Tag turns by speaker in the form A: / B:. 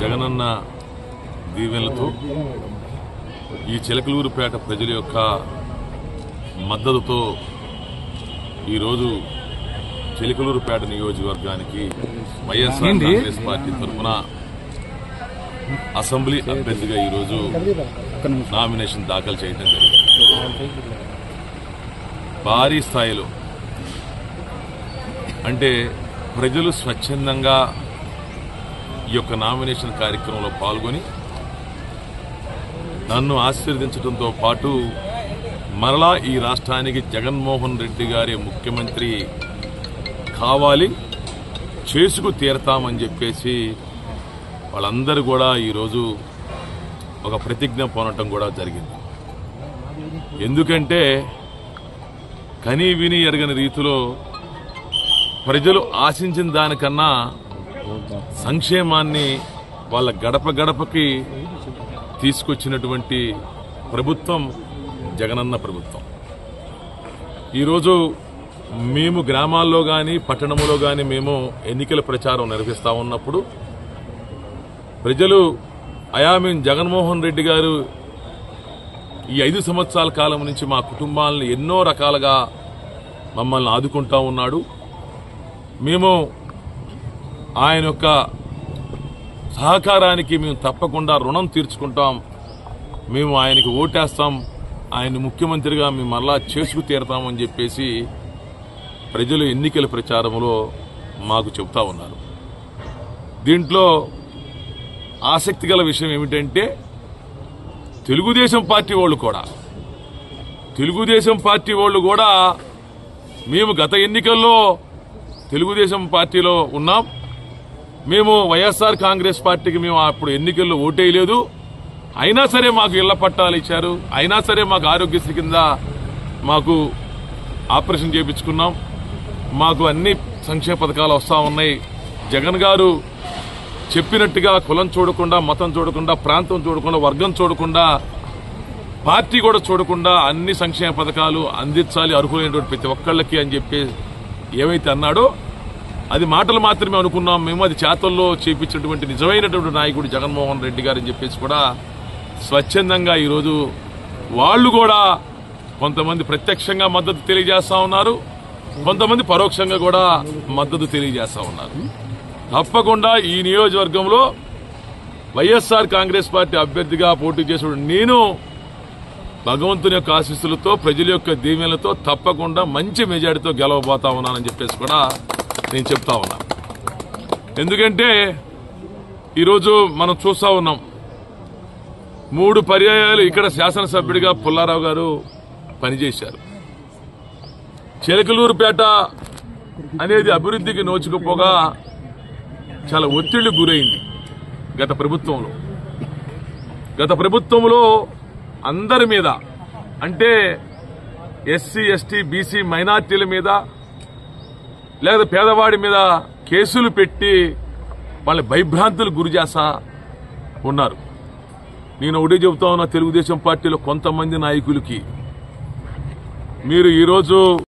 A: జగనన్న దీవెనలతో ఈ చిలకలూరుపేట ప్రజల యొక్క మద్దతుతో ఈరోజు చిలకలూరుపేట నియోజకవర్గానికి వైఎస్ఆర్ కాంగ్రెస్ పార్టీ తరఫున అసెంబ్లీ అభ్యర్థిగా ఈరోజు నామినేషన్ దాఖలు చేయడం జరిగింది. భారీ స్థాయిలో అంటే ప్రజలు స్వచ్ఛందంగా ఈ యొక్క నామినేషన్ కార్యక్రమంలో పాల్గొని నన్ను ఆశీర్వదించడంతో పాటు మరలా ఈ రాష్ట్రానికి జగన్మోహన్ రెడ్డి గారి ముఖ్యమంత్రి కావాలి, చేసుకు తీరతామని చెప్పేసి వాళ్ళందరూ కూడా ఈరోజు ఒక ప్రతిజ్ఞ పొనటం కూడా జరిగింది. ఎందుకంటే కనీ విని ఎరగని రీతిలో ప్రజలు ఆశించిన దానికన్నా సంక్షేమాన్ని వాళ్ళ గడప గడపకి తీసుకొచ్చినటువంటి ప్రభుత్వం జగనన్న ప్రభుత్వం. ఈరోజు మేము గ్రామాల్లో కానీ పట్టణంలో కానీ మేము ఎన్నికల ప్రచారం నిర్వహిస్తా ఉన్నప్పుడు ప్రజలు మేము జగన్మోహన్ రెడ్డి గారు ఈ 5 సంవత్సరాల కాలం నుంచి మా కుటుంబాలను ఎన్నో రకాలుగా మమ్మల్ని ఆదుకుంటా ఉన్నాడు, మేము ఆయన యొక్క సహకారానికి మేము తప్పకుండా రుణం తీర్చుకుంటాం, మేము ఆయనకి ఓటేస్తాం, ఆయన ముఖ్యమంత్రిగా మేము మరలా చేసుకు తీరతామని చెప్పేసి ప్రజలు ఎన్నికల ప్రచారంలో మాకు చెబుతా ఉన్నారు. దీంట్లో ఆసక్తి గల విషయం ఏమిటంటే తెలుగుదేశం పార్టీ వాళ్ళు కూడా మేము గత ఎన్నికల్లో తెలుగుదేశం పార్టీలో ఉన్నాం, మేము వైఎస్ఆర్ కాంగ్రెస్ పార్టీకి మేము అప్పుడు ఎన్నికల్లో ఓటేయలేదు, అయినా సరే మాకు ఇళ్ల పట్టాలు ఇచ్చారు, అయినా సరే మాకు ఆరోగ్యశ్రీ కింద మాకు ఆపరేషన్ చేయించుకున్నాం, మాకు అన్ని సంక్షేమ పథకాలు వస్తా ఉన్నాయి, జగన్ గారు చెప్పినట్టుగా కులం చూడకుండా, మతం చూడకుండా, ప్రాంతం చూడకుండా, వర్గం చూడకుండా, పార్టీ కూడా చూడకుండా అన్ని సంక్షేమ పథకాలు అందించాలి అర్హులైనటువంటి ప్రతి ఒక్కళ్ళకి అని చెప్పి ఏమైతే అన్నాడో అది మాటలు మాత్రమే అనుకున్నాం మేము, అది చేతల్లో చేపించినటువంటి నిజమైనటువంటి నాయకుడు జగన్మోహన్ రెడ్డి గారు అని చెప్పేసి కూడా స్వచ్ఛందంగా ఈరోజు వాళ్ళు కూడా కొంతమంది ప్రత్యక్షంగా మద్దతు తెలియజేస్తా ఉన్నారు, కొంతమంది పరోక్షంగా కూడా మద్దతు తెలియజేస్తా ఉన్నారు. తప్పకుండా ఈ నియోజకవర్గంలో వైఎస్ఆర్ కాంగ్రెస్ పార్టీ అభ్యర్థిగా పోటీ చేసిన నేను భగవంతుని యొక్క ఆశీస్సులతో ప్రజల యొక్క దీవెనలతో తప్పకుండా మంచి మెజారిటీతో గెలవబోతా ఉన్నానని చెప్పేసి కూడా నేను చెప్తా ఉన్నా. ఎందుకంటే ఈరోజు మనం చూస్తా ఉన్నాం 3 పర్యాయాలు ఇక్కడ శాసనసభ్యుడిగా పుల్లారావు గారు పనిచేశారు. చిలకలూరుపేట అనేది అభివృద్ధికి నోచుకుపోగా చాలా ఒత్తిళ్లకు గురైంది గత ప్రభుత్వంలో అందరి మీద, అంటే ఎస్సీ ఎస్టీ బీసీ మైనార్టీల మీద లేదా పేదవాడి మీద కేసులు పెట్టి వాళ్ళ భయభ్రాంతులకు గురి చేస్తా ఉన్నారు. నేను ఒకటే చెబుతా ఉన్నా, తెలుగుదేశం పార్టీలో కొంతమంది నాయకులకి మీరు ఈరోజు